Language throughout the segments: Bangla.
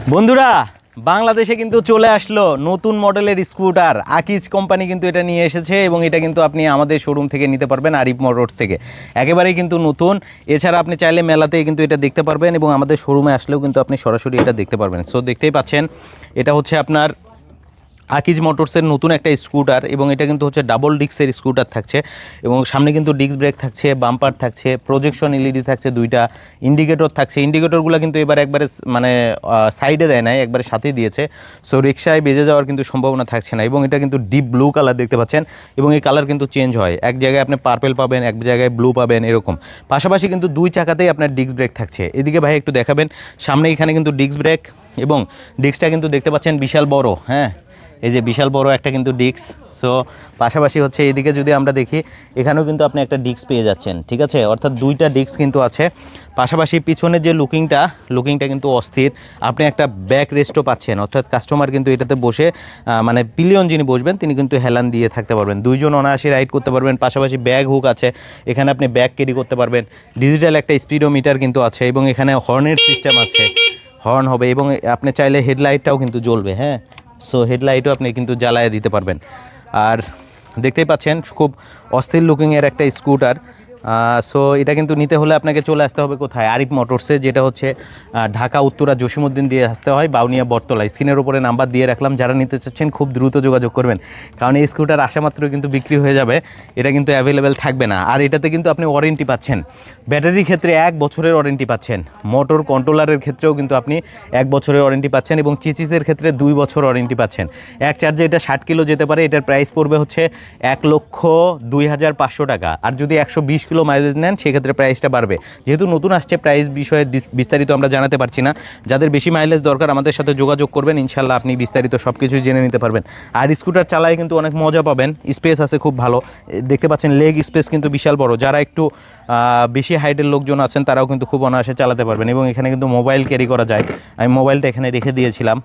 বন্ধুরা, বাংলাদেশে কিন্তু চলে আসলো নতুন মডেলের স্কুটার। আকিজ কোম্পানি কিন্তু এটা নিয়ে এসেছে এবং এটা কিন্তু আপনি আমাদের শোরুম থেকে নিতে পারবেন, আরিফ মোটরস থেকে। একেবারেই কিন্তু নতুন। এছাড়া আপনি চাইলে মেলাতেই কিন্তু এটা দেখতে পারবেন এবং আমাদের শোরুমে আসলেও কিন্তু আপনি সরাসরি এটা দেখতে পারবেন। সো দেখতেই পাচ্ছেন, এটা হচ্ছে আপনার আকিজ মোটরসের নতুন একটা স্কুটার এবং এটা কিন্তু হচ্ছে ডাবল ডিস্কের স্কুটার থাকছে এবং সামনে কিন্তু ডিস্ক ব্রেক থাকছে, বাম্পার থাকছে, প্রজেকশন এলইডি থাকছে, দুইটা ইন্ডিকেটর থাকছে। ইন্ডিকেটরগুলো কিন্তু এবার একবারে মানে সাইডে দেয় নাই, একবারে সাথেই দিয়েছে। সো রিক্সায় বেজে যাওয়ার কিন্তু সম্ভাবনা থাকছে না এবং এটা কিন্তু ডিপ ব্লু কালার দেখতে পাচ্ছেন এবং এই কালার কিন্তু চেঞ্জ হয়, এক জায়গায় আপনি পার্পেল পাবেন, এক জায়গায় ব্লু পাবেন, এরকম। পাশাপাশি কিন্তু দুই চাকাতেই আপনার ডিস্ক ব্রেক থাকছে। এদিকে ভাই একটু দেখাবেন, সামনে এখানে কিন্তু ডিস্ক ব্রেক এবং ডিস্কটা কিন্তু দেখতে পাচ্ছেন বিশাল বড়। হ্যাঁ, এই যে বিশাল বড় একটা কিন্তু ডিস্ক। সো পাশাপাশি হচ্ছে এইদিকে যদি আমরা দেখি, এখানেও কিন্তু আপনি একটা ডিস্ক পেয়ে যাচ্ছেন, ঠিক আছে, অর্থাৎ দুইটা ডিস্ক কিন্তু আছে। পাশাপাশি পিছনের যে লুকিংটা কিন্তু অস্থির। আপনি একটা ব্যাক রেস্টও পাচ্ছেন, অর্থাৎ কাস্টমার কিন্তু এটাতে বসে মানে পিলিয়ন যিনি বসবেন তিনি কিন্তু হেলান দিয়ে থাকতে পারবেন, দুইজন অনায়াসে রাইড করতে পারবেন। পাশাপাশি ব্যাগ হুক আছে, এখানে আপনি ব্যাগ ক্যারি করতে পারবেন। ডিজিটাল একটা স্পিডোমিটার কিন্তু আছে এবং এখানে হর্নের সিস্টেম আছে, হর্ন হবে এবং আপনি চাইলে হেডলাইটটাও কিন্তু জ্বলবে। হ্যাঁ, সো হেডলাইটও আপনি কিন্তু জ্বালায় দিতে পারবেন। আর দেখতেই পাচ্ছেন খুব অস্থির লুকিংয়ের একটা স্কুটার। সো এটা কিন্তু নিতে হলে আপনাকে চলে আসতে হবে কোথায়, আরিফ মোটরসে, যেটা হচ্ছে ঢাকা উত্তরা জসিমউদ্দিন দিয়ে আসতে হয়, বাউনিয়া বটতলা। স্ক্রিনের উপরে নাম্বার দিয়ে রাখলাম, যারা নিতে চাচ্ছেন খুব দ্রুত যোগাযোগ করবেন, কারণ এই স্কুটার আসা মাত্র কিন্তু বিক্রি হয়ে যাবে, এটা কিন্তু অ্যাভেলেবেল থাকবে না। আর এটাতে কিন্তু আপনি ওয়ারেন্টি পাচ্ছেন, ব্যাটারির ক্ষেত্রে 1 বছরের ওয়ারেন্টি পাচ্ছেন, মোটর কন্ট্রোলারের ক্ষেত্রেও কিন্তু আপনি 1 বছরের ওয়ারেন্টি পাচ্ছেন এবং চিচিসের ক্ষেত্রে 2 বছর ওয়ারেন্টি পাচ্ছেন। এক চার্জে এটা 60 কিলো যেতে পারে। এটার প্রাইস পড়বে হচ্ছে 1,02,500 টাকা। আর যদি 120 কিলো মাইলেজ নেন সেক্ষেত্রে প্রাইসটা বাড়বে। যেহেতু নতুন আসছে, প্রাইস বিষয়ে বিস্তারিত আমরা জানাতে পারছি না। যাদের বেশি মাইলেজ দরকার আমাদের সাথে যোগাযোগ করবেন, ইনশাল্লাহ আপনি বিস্তারিত সব কিছুই জেনে নিতে পারবেন। আর স্কুটার চালায় কিন্তু অনেক মজা পাবেন, স্পেস আছে খুব ভালো। দেখতে পাচ্ছেন লেগ স্পেস কিন্তু বিশাল বড়, যারা একটু বেশি হাইটের লোকজন আছেন তারাও কিন্তু খুব অনায়াসে চালাতে পারবেন এবং এখানে কিন্তু মোবাইল ক্যারি করা যায়। আমি মোবাইলটা এখানে রেখে দিয়েছিলাম।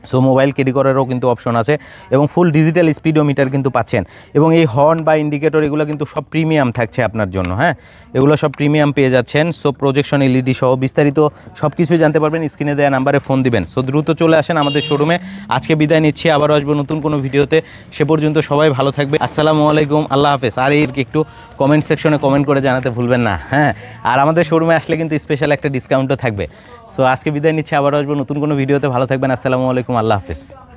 সো মোবাইল ক্যারি করারও কিন্তু অপশন আছে এবং ফুল ডিজিটাল স্পিডোমিটার কিন্তু পাচ্ছেন এবং এই হর্ন বা ইন্ডিকেটর এগুলো কিন্তু সব প্রিমিয়াম থাকছে আপনার জন্য। হ্যাঁ, এগুলো সব প্রিমিয়াম পেয়ে যাচ্ছেন। সো প্রজেকশন এলইডি সহ বিস্তারিত সব কিছুই জানতে পারবেন, স্ক্রিনে দেওয়া নাম্বারে ফোন দিবেন। সো দ্রুত চলে আসেন আমাদের শোরুমে। আজকে বিদায় নিচ্ছি, আবারও আসবো নতুন কোনো ভিডিওতে। সে পর্যন্ত সবাই ভালো থাকবে। আসসালামু আলাইকুম, আল্লাহ হাফেজ। আর এর একটু কমেন্ট সেকশনে কমেন্ট করে জানাতে ভুলবেন না। হ্যাঁ, আর আমাদের শোরুমে আসলে কিন্তু স্পেশাল একটা ডিসকাউন্টও থাকবে। সো আজকে বিদায় নিচ্ছি, আবারও আসবো নতুন কোনো ভিডিওতে। ভালো থাকবেন। আসসালামু আলাইকুম, আল্লাহ হাফেজ।